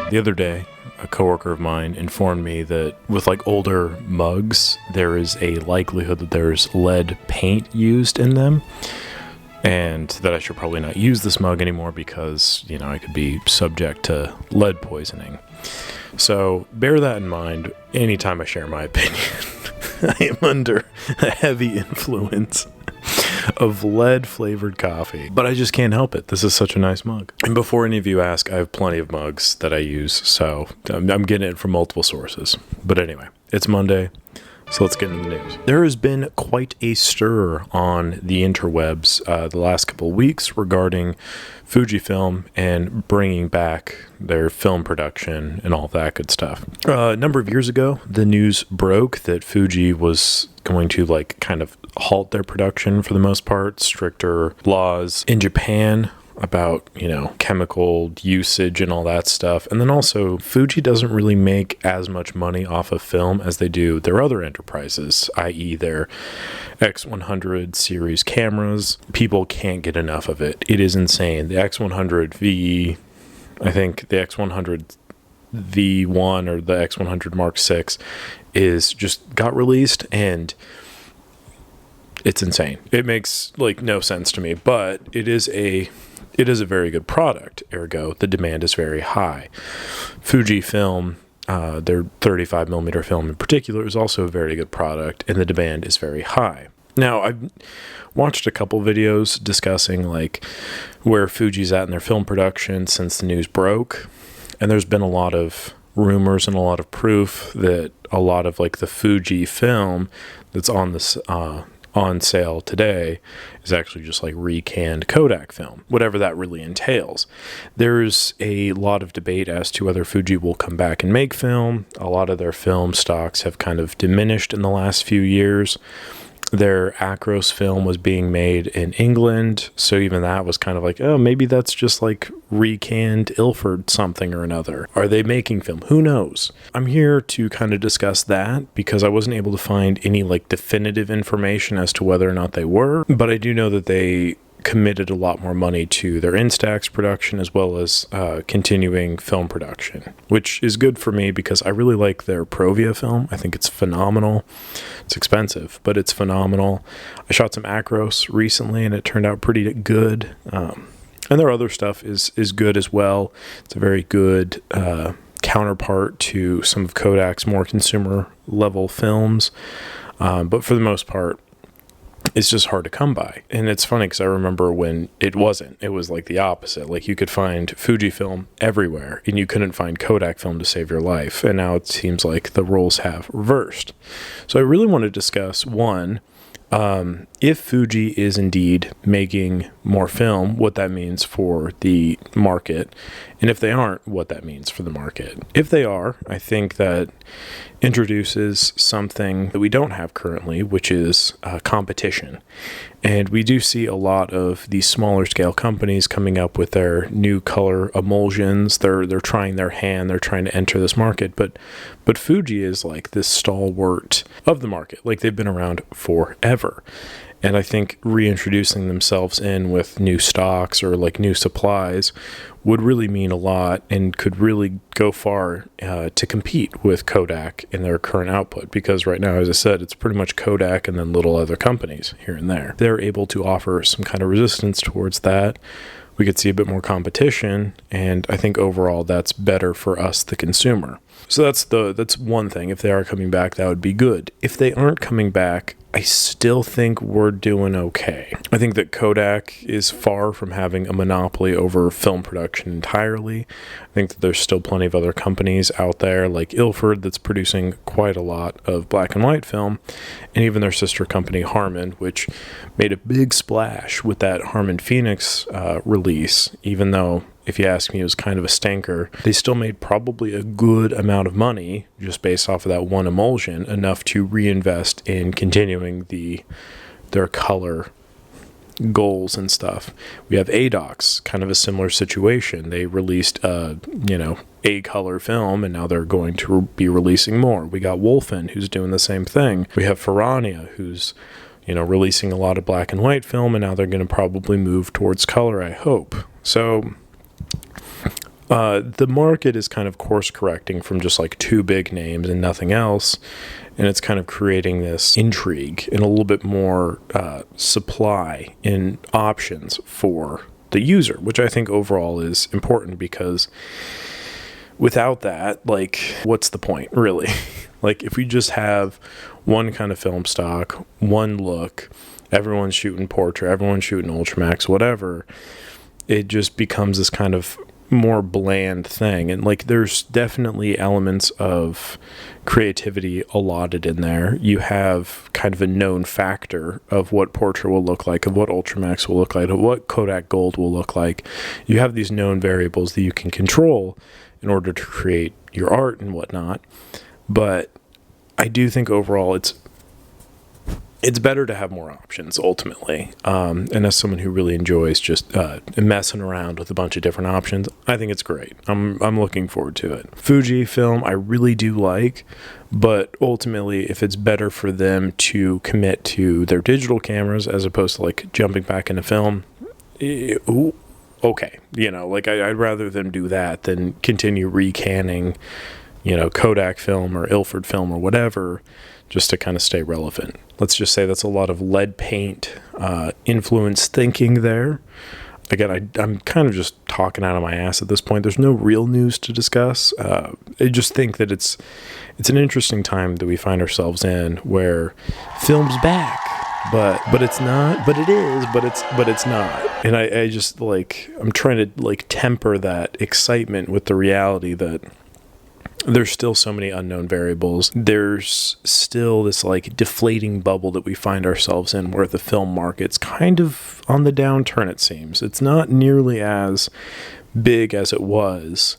The other day, a coworker of mine informed me that with like older mugs, there is a likelihood that there's lead paint used in them, and that I should probably not use this mug anymore because, you know, I could be subject to lead poisoning. So bear that in mind anytime I share my opinion. I am under a heavy influence of lead-flavored coffee, but I just can't help it. This is such a nice mug. And before any of you ask, I have plenty of mugs that I use, so I'm getting it from multiple sources. But anyway, it's Monday, so let's get into the news. There has been quite a stir on the interwebs the last couple of weeks regarding Fujifilm and bringing back their film production and all that good stuff. A number of years ago, the news broke that Fuji was going to like kind of halt their production for the most part, stricter laws in Japan about, you know, chemical usage and all that stuff. And then also, Fuji doesn't really make as much money off of film as they do their other enterprises, i.e. their X100 series cameras. People can't get enough of it. It is insane. The X100 V, I think the X100 V1 or the X100 Mark VI is just got released, and it's insane. It makes like no sense to me, but it is a very good product. Ergo, the demand is very high. Fujifilm, their 35mm film in particular, is also a very good product, and the demand is very high. Now, I've watched a couple videos discussing like where Fuji's at in their film production since the news broke, and there's been a lot of rumors and a lot of proof that a lot of like the Fuji film that's on this on sale today is actually just like recanned Kodak film, whatever that really entails. There's a lot of debate as to whether Fuji will come back and make film. A lot of their film stocks have kind of diminished in the last few years. Their Acros film was being made in England, so even that was kind of like, oh, maybe that's just like recanned Ilford something or another. Are they making film? Who knows? I'm here to kind of discuss that because I wasn't able to find any like definitive information as to whether or not they were, but I do know that they committed a lot more money to their Instax production as well as continuing film production, which is good for me because I really like their Provia film. I think it's phenomenal. It's expensive, but it's phenomenal. I shot some Acros recently and it turned out pretty good. And their other stuff is good as well. It's a very good counterpart to some of Kodak's more consumer level films. But for the most part, it's just hard to come by. And it's funny because I remember when it wasn't. It was like the opposite. Like you could find Fujifilm everywhere and you couldn't find Kodak film to save your life. And now it seems like the roles have reversed. So I really want to discuss, one, if Fuji is indeed making more film, what that means for the market, and if they aren't, what that means for the market. If they are, I think that introduces something that we don't have currently, which is competition. And we do see a lot of these smaller scale companies coming up with their new color emulsions. They're trying their hand. They're trying to enter this market. But Fuji is like this stalwart of the market. Like they've been around forever. And I think reintroducing themselves in with new stocks or like new supplies would really mean a lot and could really go far to compete with Kodak in their current output. Because right now, as I said, it's pretty much Kodak and then little other companies here and there. They're able to offer some kind of resistance towards that. We could see a bit more competition, and I think overall that's better for us, the consumer. So that's one thing. If they are coming back, that would be good. If they aren't coming back, I still think we're doing okay. I think that Kodak is far from having a monopoly over film production entirely. I think that there's still plenty of other companies out there like Ilford that's producing quite a lot of black and white film, and even their sister company Harman, which made a big splash with that Harman Phoenix release, even though if you ask me, it was kind of a stinker. They still made probably a good amount of money just based off of that one emulsion, enough to reinvest in continuing their color goals and stuff. We have ADOX, kind of a similar situation. They released a color film, and now they're going to be releasing more. We got Wolfen, who's doing the same thing. We have Ferrania, who's releasing a lot of black and white film, and now they're going to probably move towards color, I hope. So The market is kind of course correcting from just like two big names and nothing else. And it's kind of creating this intrigue and a little bit more supply in options for the user, which I think overall is important, because without that, like, what's the point, really? Like, if we just have one kind of film stock, one look, everyone's shooting portrait, everyone's shooting Ultramax, whatever, it just becomes this kind of more bland thing. And like, there's definitely elements of creativity allotted in there. You have kind of a known factor of what portrait will look like, of what Ultramax will look like, of what Kodak Gold will look like. You have these known variables that you can control in order to create your art and whatnot. But I do think overall it's better to have more options ultimately. And as someone who really enjoys just messing around with a bunch of different options, I think it's great. I'm looking forward to it. Fujifilm, I really do like, but ultimately, if it's better for them to commit to their digital cameras as opposed to like jumping back into film, okay. You know, like I'd rather them do that than continue recanning, you know, Kodak film or Ilford film or whatever, just to kind of stay relevant. Let's just say that's a lot of lead paint influence thinking there. Again, I'm kind of just talking out of my ass at this point. There's no real news to discuss. I just think that it's an interesting time that we find ourselves in, where film's back, but it's not, but it is, but it's not. And I just like, I'm trying to like temper that excitement with the reality that there's still so many unknown variables. There's still this like deflating bubble that we find ourselves in, where the film market's kind of on the downturn, it seems. It's not nearly as big as it was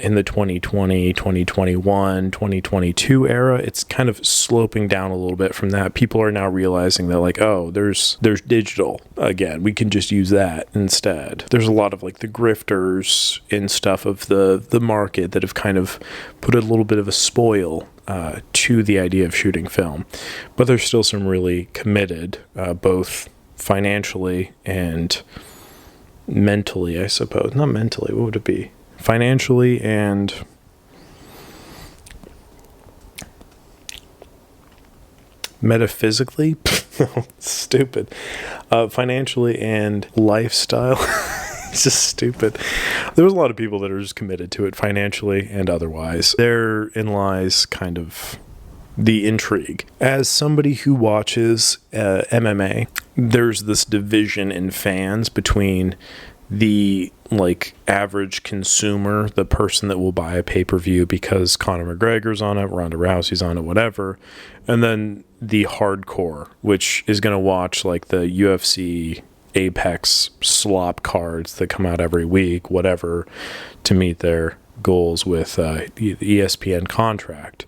in the 2020, 2021, 2022 era. It's kind of sloping down a little bit from that. People are now realizing that like, oh, there's digital again. We can just use that instead. There's a lot of like the grifters and stuff of the market that have kind of put a little bit of a spoil to the idea of shooting film. But there's still some really committed, both financially and mentally, I suppose. Not mentally, what would it be? Financially and metaphysically. Stupid. Financially and lifestyle. It's just stupid. There's a lot of people that are just committed to it financially and otherwise. Therein lies kind of the intrigue. As somebody who watches MMA, there's this division in fans between the like average consumer, the person that will buy a pay-per-view because Conor McGregor's on it, Ronda Rousey's on it, whatever, and then the hardcore, which is going to watch like the UFC Apex slop cards that come out every week, whatever, to meet their goals with the ESPN contract.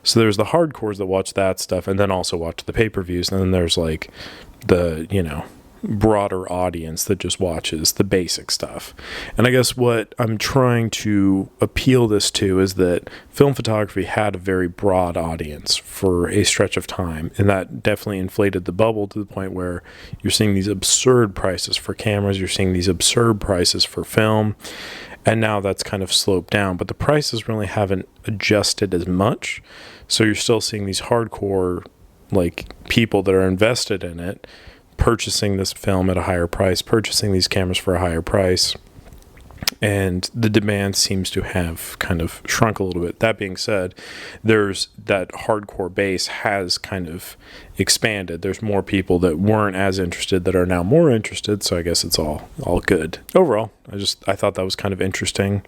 So there's the hardcores that watch that stuff and then also watch the pay-per-views, and then there's like the, you know, broader audience that just watches the basic stuff. And I guess what I'm trying to appeal this to is that film photography had a very broad audience for a stretch of time, and that definitely inflated the bubble to the point where you're seeing these absurd prices for cameras, you're seeing these absurd prices for film, and now that's kind of sloped down, but the prices really haven't adjusted as much. So you're still seeing these hardcore like people that are invested in it purchasing this film at a higher price, purchasing these cameras for a higher price, and the demand seems to have kind of shrunk a little bit. That being said, there's that hardcore base has kind of expanded. There's more people that weren't as interested that are now more interested, so I guess it's all good. Overall, I thought that was kind of interesting.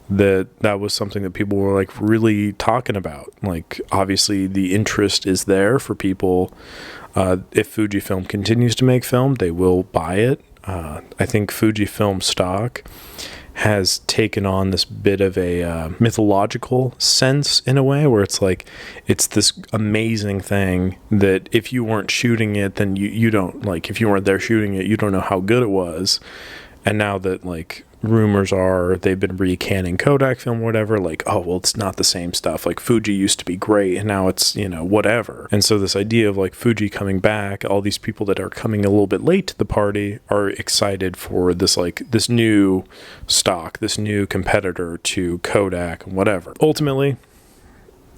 That was something that people were like really talking about. Like, obviously the interest is there for people. If Fujifilm continues to make film, they will buy it. I think Fujifilm stock has taken on this bit of a mythological sense in a way, where it's like it's this amazing thing that if you weren't shooting it, then you don't, like, if you weren't there shooting it, you don't know how good it was. And now that like rumors are they've been recanning Kodak film, whatever, like, oh, well, it's not the same stuff. Like, Fuji used to be great, and now it's, you know, whatever. And so this idea of, like, Fuji coming back, all these people that are coming a little bit late to the party are excited for this, like, this new stock, this new competitor to Kodak and whatever. Ultimately,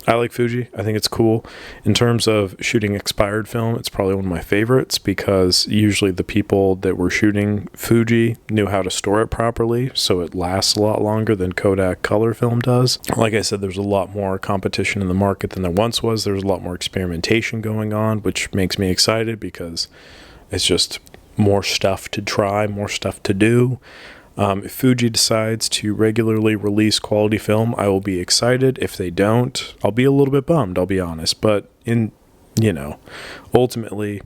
I like Fuji. I think it's cool. In terms of shooting expired film, it's probably one of my favorites because usually the people that were shooting Fuji knew how to store it properly, so it lasts a lot longer than Kodak color film does. Like I said, there's a lot more competition in the market than there once was. There's a lot more experimentation going on, which makes me excited because it's just more stuff to try, more stuff to do. If Fuji decides to regularly release quality film, I will be excited. If they don't, I'll be a little bit bummed, I'll be honest. But ultimately,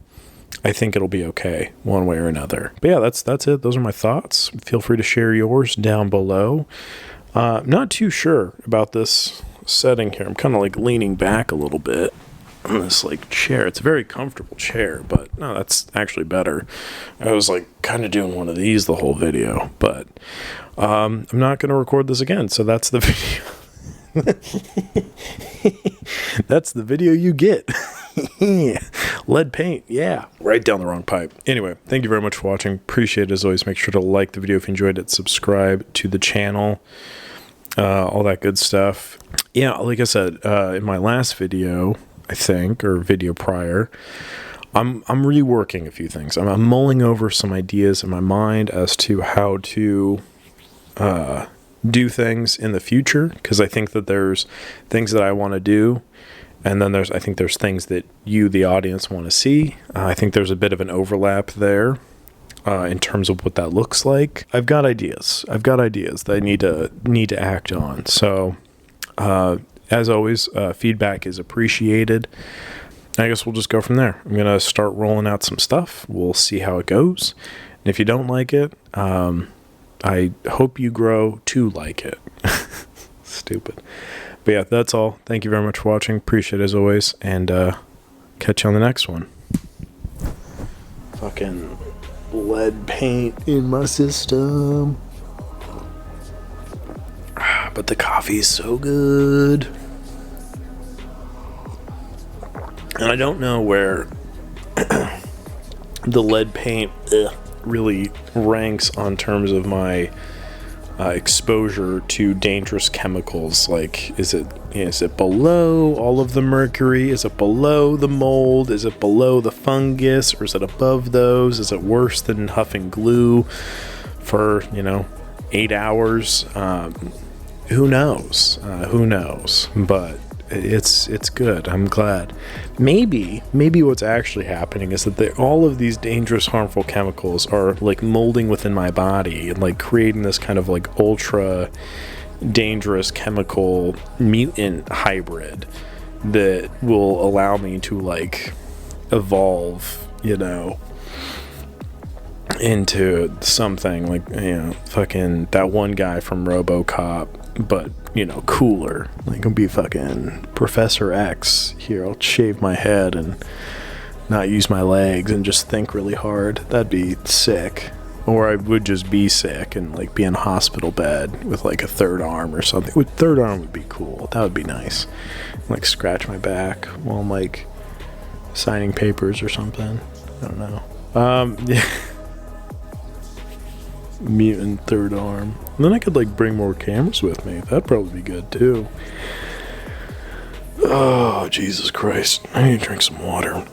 I think it'll be okay one way or another. But yeah, that's it. Those are my thoughts. Feel free to share yours down below. Not too sure about this setting here. I'm kind of like leaning back a little bit on this like chair. It's a very comfortable chair, but no, that's actually better. I was like kind of doing one of these the whole video, but I'm not going to record this again. So that's the video. That's the video you get. Lead paint. Yeah. Right down the wrong pipe. Anyway, thank you very much for watching. Appreciate it as always. Make sure to like the video if you enjoyed it. Subscribe to the channel. All that good stuff. Yeah, like I said, in my last video, I think, or video prior, I'm reworking a few things. I'm mulling over some ideas in my mind as to how to do things in the future, because I think that there's things that I want to do, and then I think there's things that you, the audience, want to see. I think there's a bit of an overlap there in terms of what that looks like. I've got ideas that I need to act on. So as always, feedback is appreciated. I guess we'll just go from there. I'm going to start rolling out some stuff. We'll see how it goes. And if you don't like it, I hope you grow to like it. Stupid. But yeah, that's all. Thank you very much for watching. Appreciate it as always. And catch you on the next one. Fucking lead paint in my system. But the coffee is so good. And I don't know where the lead paint really ranks on terms of my exposure to dangerous chemicals. Like, is it below all of the mercury? Is it below the mold? Is it below the fungus? Or is it above those? Is it worse than huffing glue for, 8 hours? Who knows? But it's good. I'm glad. Maybe what's actually happening is that all of these dangerous, harmful chemicals are like molding within my body and like creating this kind of like ultra dangerous chemical mutant hybrid that will allow me to like evolve, into something like, fucking that one guy from RoboCop, but cooler. Like, I'll be fucking Professor X here. I'll shave my head and not use my legs and just think really hard. That'd be sick. Or I would just be sick and like be in a hospital bed with like a third arm or something. With third arm would be cool. That would be nice. Like scratch my back while I'm like signing papers or something. I don't know. Yeah. Mutant third arm. And then I could like bring more cameras with me. That'd probably be good too. Oh, Jesus Christ. I need to drink some water.